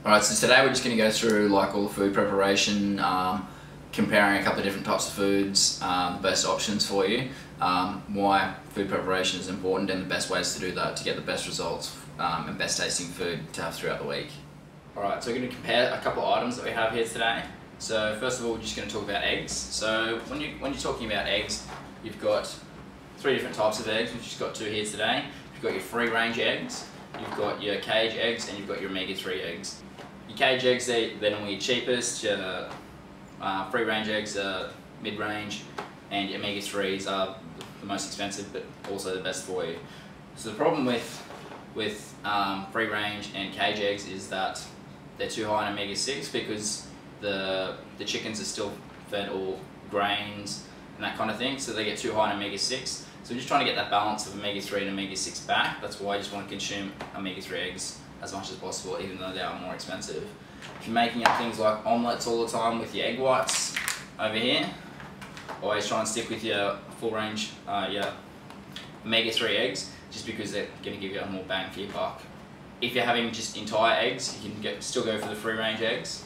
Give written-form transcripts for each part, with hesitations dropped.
Alright, so today we're just going to go through like all the food preparation, comparing a couple of different types of foods, best options for you, why food preparation is important and the best ways to do that to get the best results and best tasting food to have throughout the week. Alright, so we're going to compare a couple of items that we have here today. So first of all, we're just going to talk about eggs. So when you're talking about eggs, you've got three different types of eggs. We've just got two here today. You've got your free range eggs, you've got your cage eggs, and you've got your omega-3 eggs. Your cage eggs, they're normally your cheapest, your free range eggs are mid-range, and your omega-3s are the most expensive but also the best for you. So the problem with free range and cage eggs is that they're too high in omega-6 because the chickens are still fed all grains and that kind of thing, so they get too high in omega-6. So we're just trying to get that balance of omega-3 and omega-6 back. That's why I just want to consume omega-3 eggs as much as possible, even though they are more expensive. If you're making up things like omelettes all the time with your egg whites over here, always try and stick with your full range, your omega-3 eggs, just because they're going to give you a more bang for your buck. If you're having just entire eggs, you can still go for the free range eggs,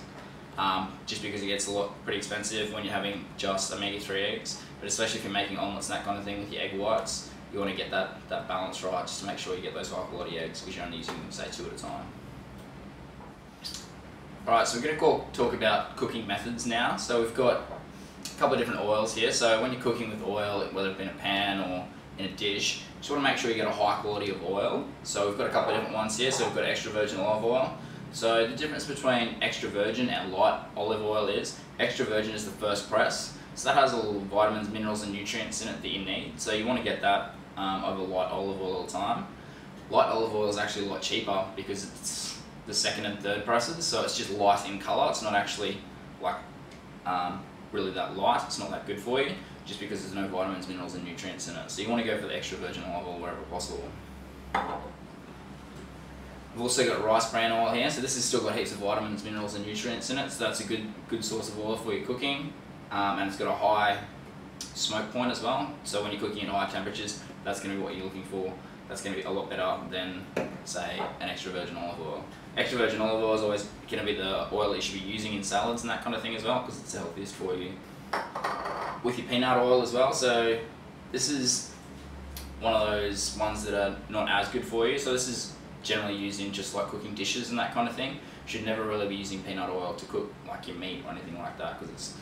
just because it gets pretty expensive when you're having just omega-3 eggs. But especially if you're making omelettes and that kind of thing with your egg whites, you want to get that balance right, just to make sure you get those high quality eggs, because you're only using them, say, 2 at a time. Alright, so we're going to talk about cooking methods now. So we've got a couple of different oils here. So when you're cooking with oil, whether it be in a pan or in a dish, just want to make sure you get a high quality of oil. So we've got a couple of different ones here. So we've got extra virgin olive oil. So the difference between extra virgin and light olive oil is extra virgin is the first press. So that has all the vitamins, minerals and nutrients in it that you need. So you want to get that over light olive oil all the time. Light olive oil is actually a lot cheaper because it's the second and third presses, so it's just light in colour. It's not actually like really that light. It's not that good for you, just because there's no vitamins, minerals and nutrients in it. So you want to go for the extra virgin olive oil wherever possible. We've also got rice bran oil here, so this has still got heaps of vitamins, minerals and nutrients in it, so that's a good source of oil for your cooking, and it's got a high smoke point as well, so when you're cooking at high temperatures, that's going to be what you're looking for. That's going to be a lot better than, say, an extra virgin olive oil. Extra virgin olive oil is always going to be the oil that you should be using in salads and that kind of thing as well, because it's the healthiest for you. With your peanut oil as well, so this is one of those ones that are not as good for you, so this is generally used in just like cooking dishes and that kind of thing. You should never really be using peanut oil to cook like your meat or anything like that, because it's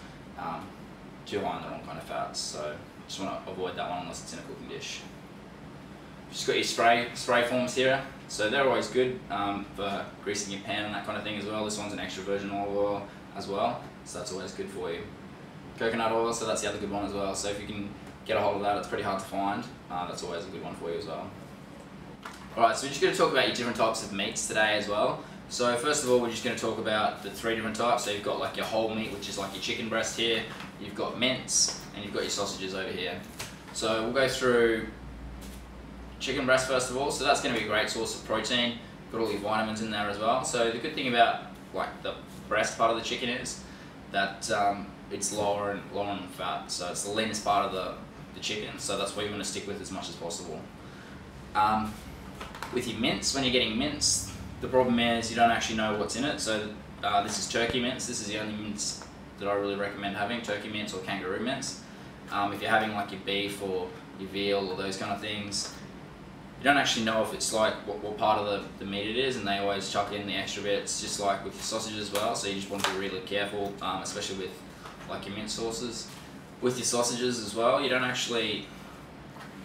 too high in the wrong kind of fats, so just want to avoid that one unless it's in a cooking dish. You've just got your spray forms here, so they're always good for greasing your pan and that kind of thing as well. This one's an extra virgin olive oil as well, so that's always good for you. Coconut oil, so that's the other good one as well, so if you can get a hold of that, it's pretty hard to find, that's always a good one for you as well. Alright, so we're just going to talk about your different types of meats today as well. So first of all, we're just going to talk about the three different types. So you've got like your whole meat, which is like your chicken breast here, you've got mince, and you've got your sausages over here. So we'll go through chicken breast first of all. So that's going to be a great source of protein, got all your vitamins in there as well. So the good thing about like the breast part of the chicken is that it's lower in fat, so it's the leanest part of the chicken, so that's what you want to stick with as much as possible. With your mince, when you're getting mince, the problem is you don't actually know what's in it. So this is turkey mince. This is the only mince that I really recommend having, turkey mince or kangaroo mince. If you're having like your beef or your veal or those kind of things, you don't actually know if it's like what part of the meat it is, and they always chuck in the extra bits, just like with your sausage as well. So you just want to be really careful, especially with like your mince sauces. With your sausages as well,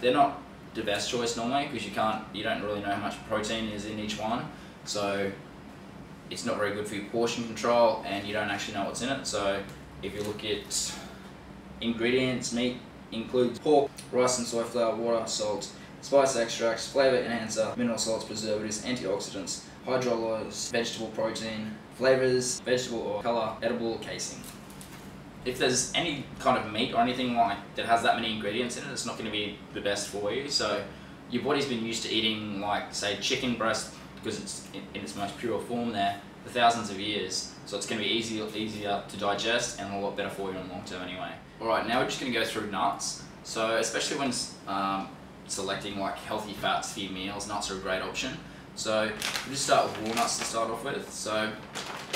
they're not the best choice normally, because you don't really know how much protein is in each one, so it's not very good for your portion control, and you don't actually know what's in it. So if you look at ingredients, meat includes pork, rice and soy flour, water, salt, spice extracts, flavour enhancer, mineral salts, preservatives, antioxidants, hydrolyzed vegetable protein, flavours, vegetable oil, colour, edible casing. If there's any kind of meat or anything like that has that many ingredients in it, it's not going to be the best for you. So your body's been used to eating, like, say, chicken breast, because it's in its most pure form there, for thousands of years. So it's going to be easier to digest and a lot better for you in the long term anyway. Alright, now we're just going to go through nuts. So especially when selecting like healthy fats for your meals, nuts are a great option. So we'll just start with walnuts to start off with. So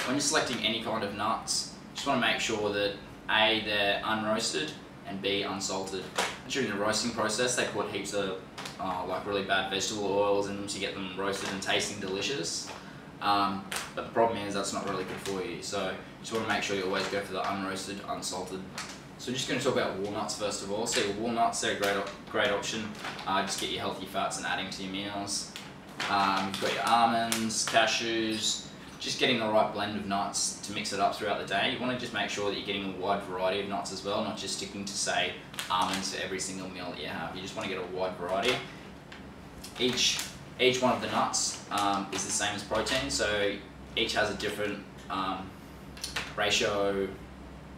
When you're selecting any kind of nuts, you just want to make sure that A, they're unroasted, and B, unsalted. During the roasting process, they put heaps of like really bad vegetable oils in them to get them roasted and tasting delicious. But the problem is that's not really good for you. So you just want to make sure you always go for the unroasted, unsalted. So we're just going to talk about walnuts first of all. So your walnuts, they're a great option. Just get your healthy fats and adding to your meals. You've got your almonds, cashews, just getting the right blend of nuts to mix it up throughout the day. You want to just make sure that you're getting a wide variety of nuts as well, not just sticking to, say, almonds for every single meal that you have. You just want to get a wide variety. Each one of the nuts is the same as protein, so each has a different ratio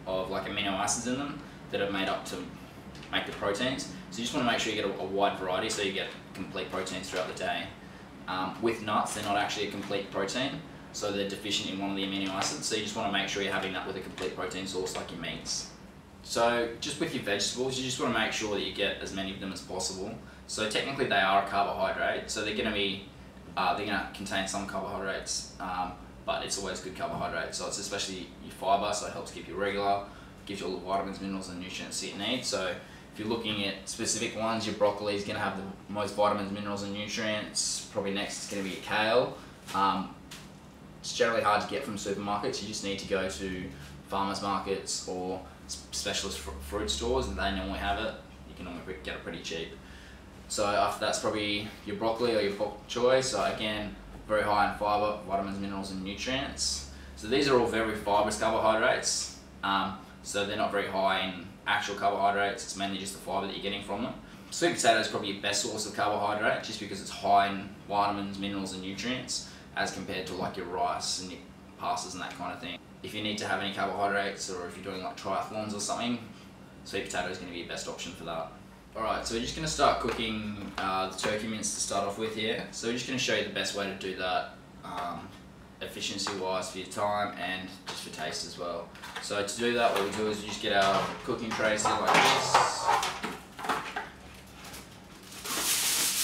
of like amino acids in them that are made up to make the proteins. So you just want to make sure you get a wide variety so you get complete proteins throughout the day. With nuts, they're not actually a complete protein, so they're deficient in one of the amino acids, so you just want to make sure you're having that with a complete protein source like your meats. So just with your vegetables, you just want to make sure that you get as many of them as possible. So technically they are a carbohydrate, so they're going to contain some carbohydrates, but it's always good carbohydrate. So it's especially your fibre, so it helps keep you regular, gives you all the vitamins, minerals and nutrients that you need. So if you're looking at specific ones, your broccoli is going to have the most vitamins, minerals and nutrients. Probably next is going to be your kale. It's generally hard to get from supermarkets. You just need to go to farmers markets or specialist fruit stores, and they normally have it. You can normally get it pretty cheap. So after that's probably your broccoli or your bok choy. So again, very high in fibre, vitamins, minerals and nutrients. So these are all very fibrous carbohydrates. So they're not very high in actual carbohydrates. It's mainly just the fibre that you're getting from them. Sweet potato is probably your best source of carbohydrate just because it's high in vitamins, minerals and nutrients as compared to like your rice and your pastas and that kind of thing. If you need to have any carbohydrates or if you're doing like triathlons or something, sweet potato is going to be your best option for that. Alright, so we're just going to start cooking the turkey mince to start off with here. So we're just going to show you the best way to do that efficiency wise for your time and just for taste as well. So to do that, what we do is we just get our cooking trays here like this.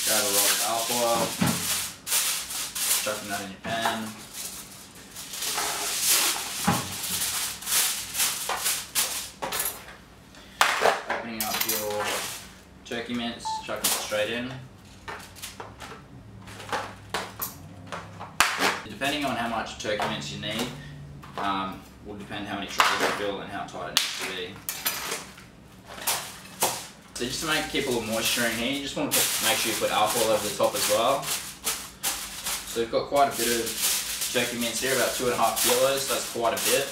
Grab a roll of alcohol, chucking that in your pan. Opening up your turkey mince, chucking it straight in. Depending on how much turkey mince you need, will depend how many trays you fill and how tight it needs to be. So just to keep a little moisture in here, you just want to make sure you put alcohol over the top as well. So we've got quite a bit of turkey mince here, about 2.5 kilos, so that's quite a bit.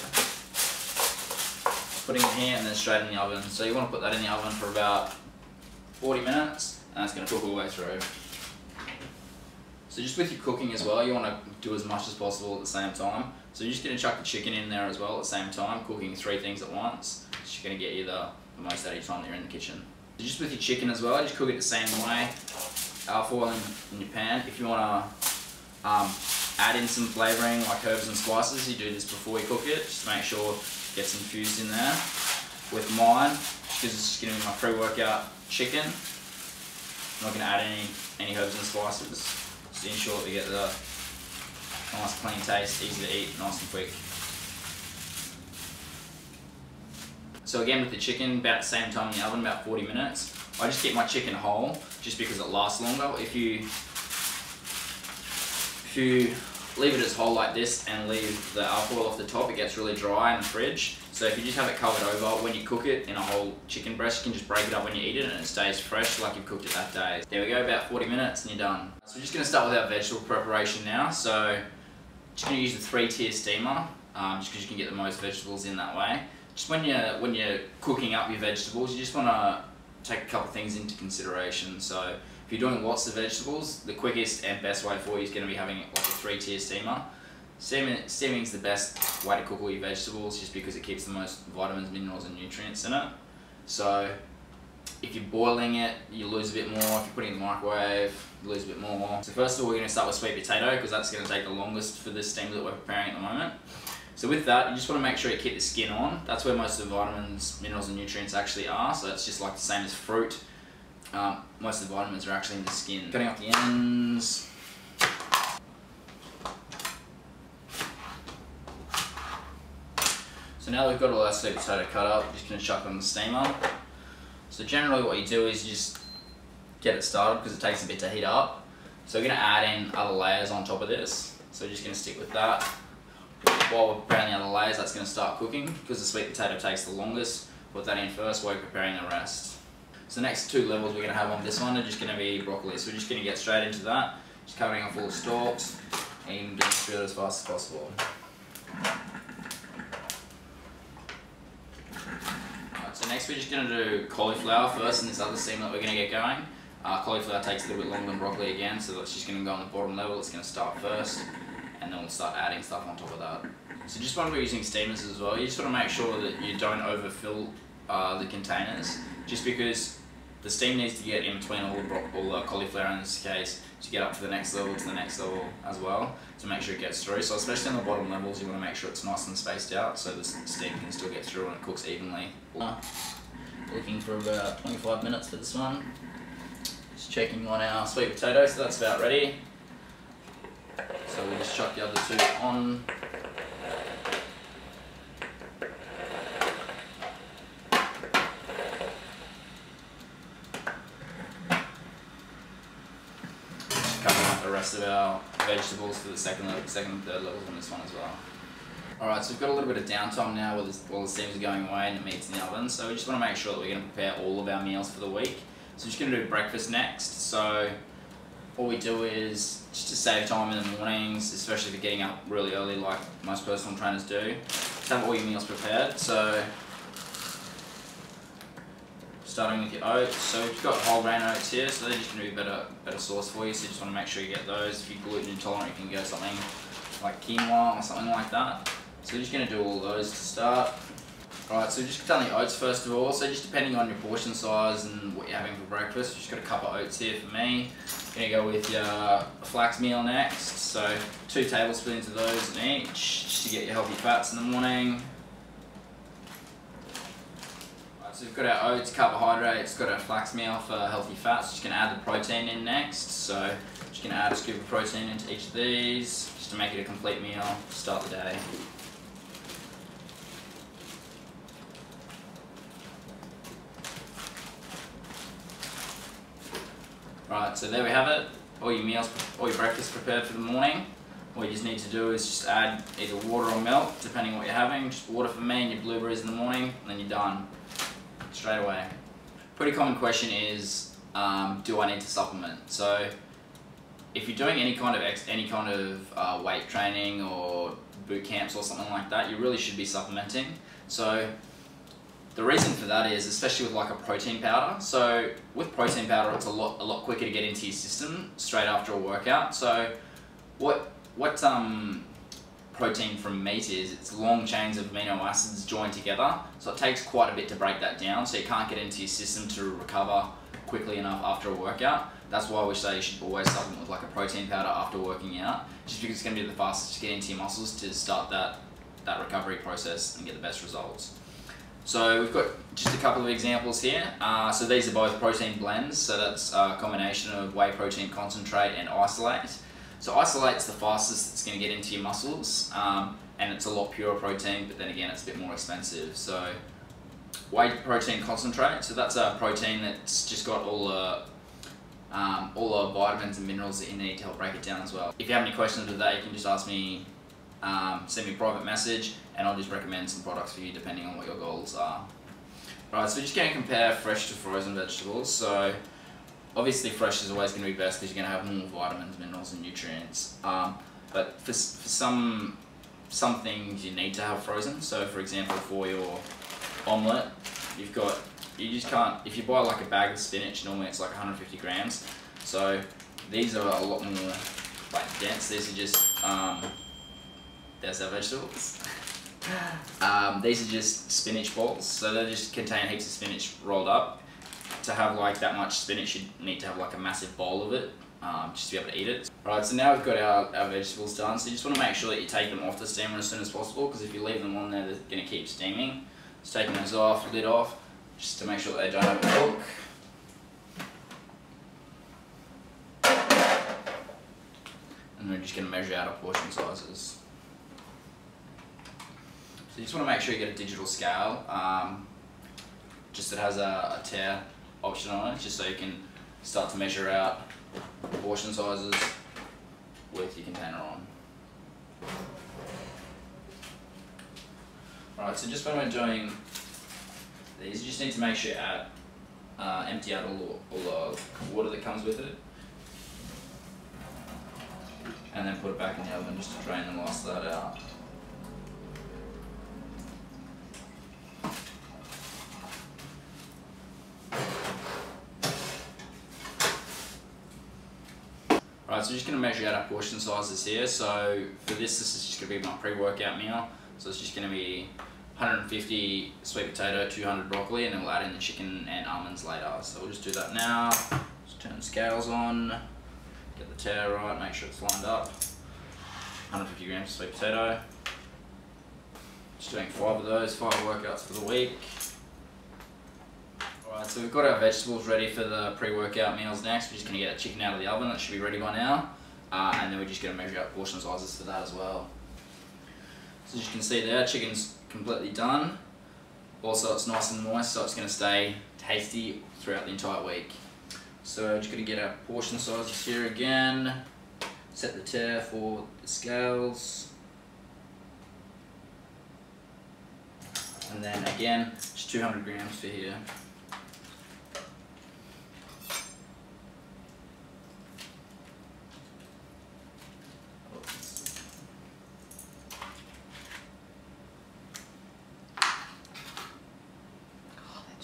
Putting it here and then straight in the oven. So you want to put that in the oven for about 40 minutes and that's going to cook all the way through. So just with your cooking as well, you want to do as much as possible at the same time. So you're just going to chuck the chicken in there as well at the same time, cooking 3 things at once. It's just going to get you the most out of your time that you're in the kitchen. So just with your chicken as well, just cook it the same way. Alfoil in your pan. If you want to add in some flavouring like herbs and spices, you do this before you cook it. Just make sure it gets infused in there. With mine, because it's just going to be my pre-workout chicken, I'm not going to add any herbs and spices. Just to ensure that we get the nice clean taste, easy to eat, nice and quick. So again with the chicken, about the same time in the oven, about 40 minutes. I just keep my chicken whole, just because it lasts longer. If you leave it as whole like this and leave the alcohol off the top, it gets really dry in the fridge. So if you just have it covered over, when you cook it in a whole chicken breast, you can just break it up when you eat it and it stays fresh like you've cooked it that day. There we go, about 40 minutes and you're done. So we're just going to start with our vegetable preparation now. So just going to use the 3-tier steamer, just because you can get the most vegetables in that way. Just when you're cooking up your vegetables, you just want to take a couple things into consideration. So if you're doing lots of vegetables, the quickest and best way for you is going to be having like a 3-tier steamer. Steaming is the best way to cook all your vegetables just because it keeps the most vitamins, minerals and nutrients in it. So if you're boiling it, you lose a bit more. If you're putting it in the microwave, you lose a bit more. So first of all, we're going to start with sweet potato because that's going to take the longest for this steam that we're preparing at the moment. So with that, you just want to make sure you keep the skin on. That's where most of the vitamins, minerals and nutrients actually are. So it's just like the same as fruit. Most of the vitamins are actually in the skin. Cutting off the ends. So now we've got all our sweet potato cut up, we're just going to chuck it on the steamer. So generally what you do is you just get it started because it takes a bit to heat up. So we're going to add in other layers on top of this. So we're just going to stick with that. While we're preparing the other layers, that's going to start cooking because the sweet potato takes the longest. Put that in first while you're preparing the rest. So the next 2 levels we're going to have on this one are just going to be broccoli. So we're just going to get straight into that. Just covering it full of stalks and getting through it as fast as possible. So next we're just going to do cauliflower first in this other seam that we're going to get going. Cauliflower takes a little bit longer than broccoli again, so that's just going to go on the bottom level. It's going to start first, and then we'll start adding stuff on top of that. So just when we're using steamers as well, you just want to make sure that you don't overfill the containers, just because the steam needs to get in between all the cauliflower in this case to get up to the next level as well, to make sure it gets through. So especially on the bottom levels, you want to make sure it's nice and spaced out so the steam can still get through and it cooks evenly. Looking for about 25 minutes for this one. Just checking on our sweet potatoes, so that's about ready. So we'll just chuck the other 2 on. The rest of our vegetables for the second and third levels on this one as well. Alright, so we've got a little bit of downtime now while the steams are going away and the meat's in the oven, so we just want to make sure that we're going to prepare all of our meals for the week. So we're just going to do breakfast next. So all we do is, just to save time in the mornings, especially if you're getting up really early like most personal trainers do, just have all your meals prepared. So starting with your oats, so we've got whole grain oats here, so they're just going to be a better source for you, so you just want to make sure you get those. If you're gluten intolerant, you can go something like quinoa or something like that. So we're just going to do all those to start. Alright, so just done the oats first of all, so just depending on your portion size and what you're having for breakfast, you've just got a cup of oats here for me. Going to go with your flax meal next, so 2 tablespoons of those in each, just to get your healthy fats in the morning. So we've got our oats, carbohydrates, got our flax meal for healthy fats. Just going to add the protein in next. So just going to add a scoop of protein into each of these, just to make it a complete meal to start the day. Right, so there we have it. All your meals, all your breakfast prepared for the morning. All you just need to do is just add either water or milk, depending on what you're having. Just water for me and your blueberries in the morning, and then you're done. Straight away. Pretty common question is, do I need to supplement? So if you're doing any kind of weight training or boot camps or something like that, you really should be supplementing. So the reason for that is, especially with like a protein powder. So with protein powder, it's a lot quicker to get into your system straight after a workout. So what protein from meat is, it's long chains of amino acids joined together, so it takes quite a bit to break that down, so you can't get into your system to recover quickly enough after a workout. That's why we say you should always supplement with like a protein powder after working out, just because it's going to be the fastest to get into your muscles to start that recovery process and get the best results. So we've got just a couple of examples here. So these are both protein blends, so that's a combination of whey protein concentrate and isolate. So isolate's the fastest it's going to get into your muscles, and it's a lot purer protein, but then again it's a bit more expensive. So whey protein concentrate, so that's a protein that's just got all the vitamins and minerals that you need to help break it down as well. If you have any questions with that, you can just ask me, send me a private message, and I'll just recommend some products for you depending on what your goals are. Right, so we're just going to compare fresh to frozen vegetables. So obviously fresh is always going to be best because you're going to have more vitamins, minerals and nutrients. But for some things you need to have frozen. So for example, for your omelette, you just can't, if you buy like a bag of spinach, normally it's like 150 grams. So these are a lot more like dense. These are just, there's our vegetables. These are just spinach balls. So they just contain heaps of spinach rolled up. To have like that much spinach, you need to have like a massive bowl of it, just to be able to eat it. Right, so now we've got our vegetables done, so you just want to make sure that you take them off the steamer as soon as possible, because if you leave them on there, they're going to keep steaming. Just taking those off, lid off, just to make sure that they don't overcook. And we're just going to measure out our portion sizes. So you just want to make sure you get a digital scale. Just it has a tare option on it, just so you can start to measure out portion sizes with your container on. Alright, so just when we're doing these, you just need to make sure you empty out all the water that comes with it, and then put it back in the oven just to drain the last of that out. Alright, so I'm just going to measure out our portion sizes here. So for this is just going to be my pre-workout meal. So it's just going to be 150 sweet potato, 200 broccoli, and then we'll add in the chicken and almonds later. So we'll just do that now. Just turn the scales on, get the tare right, make sure it's lined up. 150 grams of sweet potato. Just doing 5 of those, 5 workouts for the week. Alright, so we've got our vegetables ready for the pre-workout meals next. We're just going to get the chicken out of the oven, that should be ready by now. And then we're just going to measure out portion sizes for that as well. So as you can see there, chicken's completely done. Also it's nice and moist, so it's going to stay tasty throughout the entire week. So we're just going to get our portion sizes here again. Set the tare for the scales. And then again, just 200 grams for here.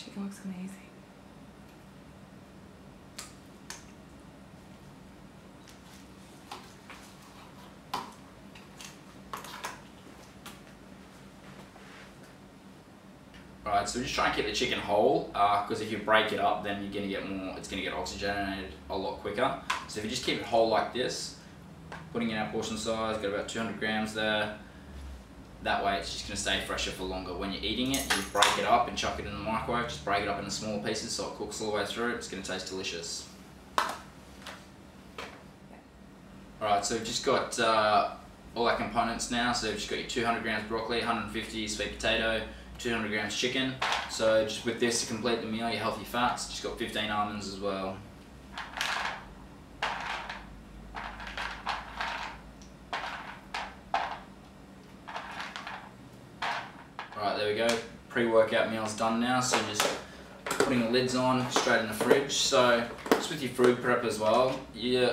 It looks amazing. Alright, so just try and keep the chicken whole, because if you break it up, then you're going to get more, it's going to get oxygenated a lot quicker. So if you just keep it whole like this, putting in our portion size, got about 200 grams there. That way it's just going to stay fresher for longer. When you're eating it, you break it up and chuck it in the microwave. Just break it up into smaller pieces so it cooks all the way through. It's going to taste delicious. Alright, so we've just got all our components now. So we've just got your 200 grams broccoli, 150 sweet potato, 200 grams chicken. So just with this to complete the meal, your healthy fats. Just got 15 almonds as well. Alright, there we go. Pre-workout meal's done now, so just putting the lids on, straight in the fridge. So just with your food prep as well, your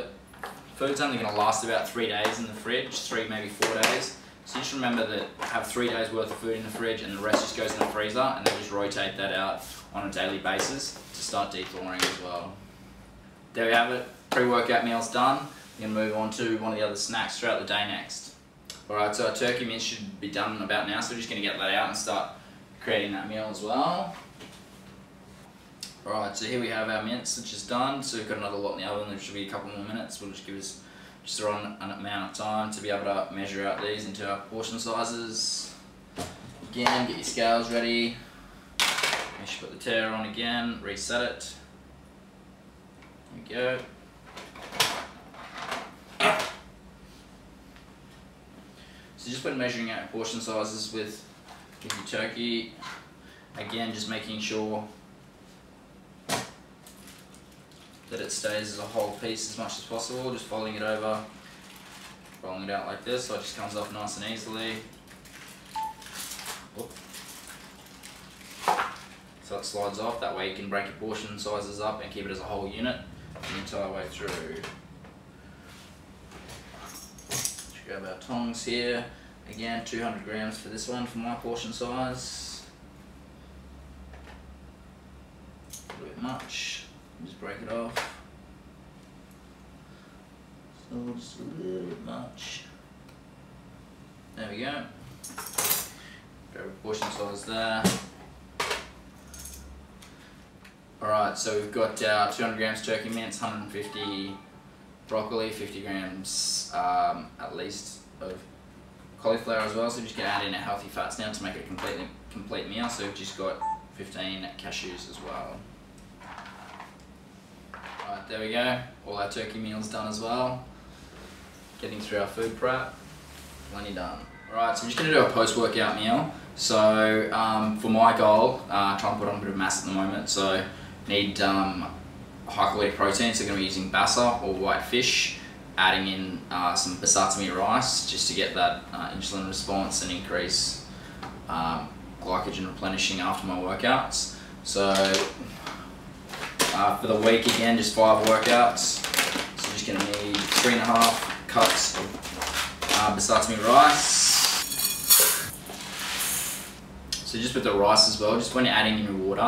food's only going to last about 3 days in the fridge, 3 maybe 4 days. So you just remember that have 3 days worth of food in the fridge and the rest just goes in the freezer, and then just rotate that out on a daily basis to start de-thawing as well. There we have it, pre-workout meal's done. We're going to move on to one of the other snacks throughout the day next. Alright, so our turkey mince should be done about now, so we're just going to get that out and start creating that meal as well. Alright, so here we have our mince, which is done. So we've got another lot in the oven, there should be a couple more minutes. We'll just give us just the right amount of time to be able to measure out these into our portion sizes. Again, get your scales ready. Make sure you put the tare on again, reset it. There we go. So just when measuring out portion sizes with your turkey, again just making sure that it stays as a whole piece as much as possible, just folding it over, rolling it out like this so it just comes off nice and easily. So it slides off, that way you can break your portion sizes up and keep it as a whole unit the entire way through. Grab our tongs here, again 200 grams for this one for my portion size. A little bit much, just break it off. So just a little bit much. There we go. Grab a portion size there. Alright, so we've got our 200 grams turkey mince, 150 broccoli, 50 grams at least of cauliflower as well, so we're just going to add in our healthy fats now to make it a complete meal. So we've just got 15 cashews as well. Alright, there we go, all our turkey meals done as well. Getting through our food prep, plenty done. Alright, so we're just going to do a post-workout meal. So for my goal, trying to put on a bit of mass at the moment, so need high quality protein, so going to be using basa or white fish, adding in some basmati rice just to get that insulin response and increase glycogen replenishing after my workouts. So for the week again, just 5 workouts. So just going to need 3.5 cups of basmati rice. So just with the rice as well, just when you're adding in your water,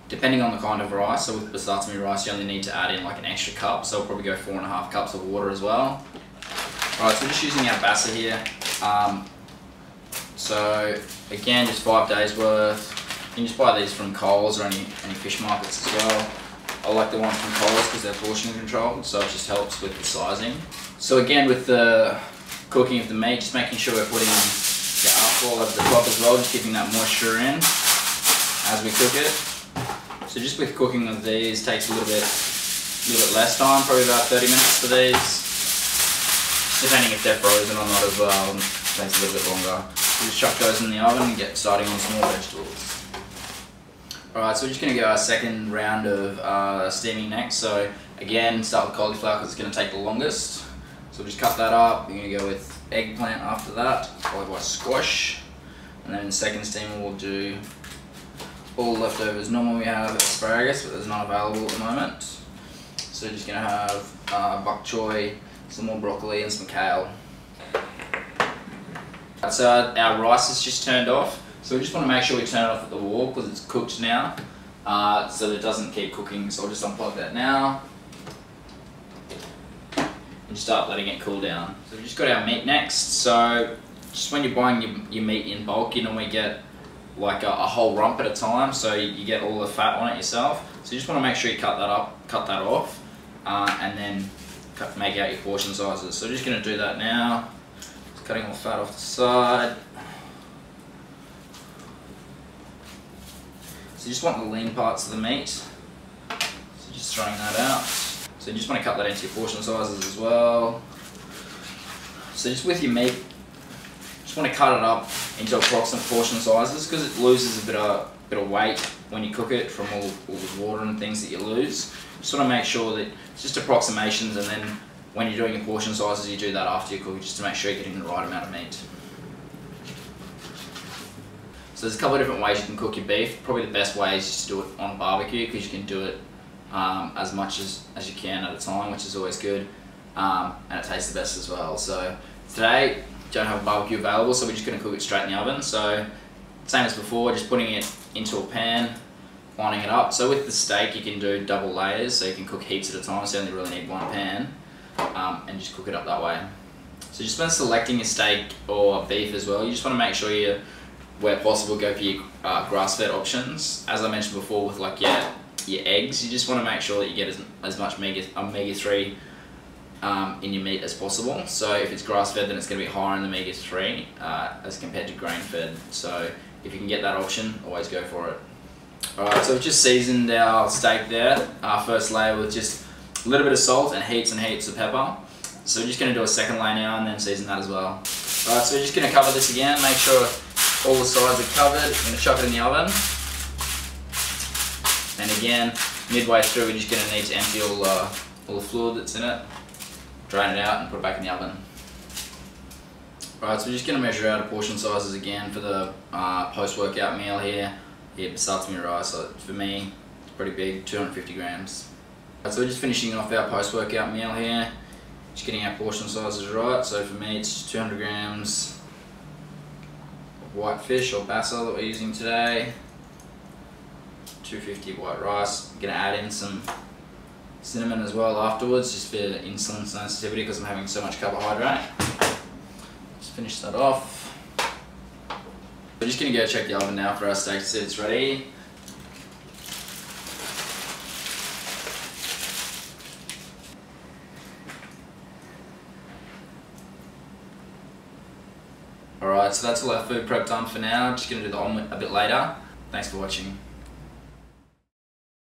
depending on the kind of rice, so with basmati rice you only need to add in like an extra cup, so I'll probably go 4.5 cups of water as well. Alright, so we're just using our basa here. So again, just 5 days worth. You can just buy these from Coles or any fish markets as well. I like the ones from Coles because they're portion controlled, so it just helps with the sizing. So again, with the cooking of the meat, just making sure we're putting the alcohol over the top as well, just keeping that moisture in as we cook it. So just with cooking of these, takes a little bit less time, probably about 30 minutes for these. Depending if they're frozen or not as well, it takes a little bit longer. So just chuck those in the oven and get starting on some more vegetables. Alright, so we're just going to go our second round of steaming next. So again, start with cauliflower because it's going to take the longest. So we'll just cut that up. We're going to go with eggplant after that, followed by squash. And then in the second steamer we'll do all the leftovers. Normally we have asparagus, but there's none available at the moment. So we're just going to have bok choy, some more broccoli and some kale. So our rice is just turned off. So we just want to make sure we turn it off at the wall because it's cooked now, so that it doesn't keep cooking. So I'll just unplug that now and start letting it cool down. So we've just got our meat next. So just when you're buying your meat in bulk, you normally get like a whole rump at a time, so you get all the fat on it yourself. So you just want to make sure you cut that off, and then make out your portion sizes. So we're just going to do that now. Just cutting all the fat off the side. So you just want the lean parts of the meat, so just throwing that out. So you just want to cut that into your portion sizes as well. So just with your meat, just want to cut it up into approximate portion sizes because it loses a bit of weight when you cook it from all the water and things that you lose. Just want to make sure that it's just approximations, and then when you're doing your portion sizes you do that after you cook just to make sure you're getting the right amount of meat. So there's a couple of different ways you can cook your beef. Probably the best way is just to do it on a barbecue because you can do it as much as you can at a time, which is always good, and it tastes the best as well. So today, don't have a barbecue available, so we're just going to cook it straight in the oven. So same as before, just putting it into a pan, lining it up. So with the steak you can do double layers, so you can cook heaps at a time, so you only really need one pan, and just cook it up that way. So just when selecting your steak or beef as well, you just want to make sure you, where possible, go for your grass-fed options. As I mentioned before with like your eggs, you just want to make sure that you get as much omega-3 in your meat as possible. So if it's grass-fed, then it's going to be higher in the omega-3 as compared to grain-fed. So if you can get that option, always go for it. Alright, so we've just seasoned our steak there, our first layer with just a little bit of salt and heaps of pepper. So we're just going to do a second layer now and then season that as well. Alright, so we're just going to cover this again, make sure all the sides are covered. I'm going to chuck it in the oven. And again, midway through, we're just going to need to empty all the fluid that's in it, drain it out and put it back in the oven. Alright, so we're just going to measure out the portion sizes again for the post-workout meal here. Basmati rice, so for me, it's pretty big, 250 grams. So we're just finishing off our post-workout meal here. Just getting our portion sizes right. So for me, it's 200 grams white fish or basa that we're using today, 250 white rice. I'm going to add in some cinnamon as well afterwards, just for insulin sensitivity because I'm having so much carbohydrate. Just finish that off. We're just going to go check the oven now for our steak to see it's ready. Alright, so that's all our food prep done for now. Just going to do the omelette a bit later. Thanks for watching.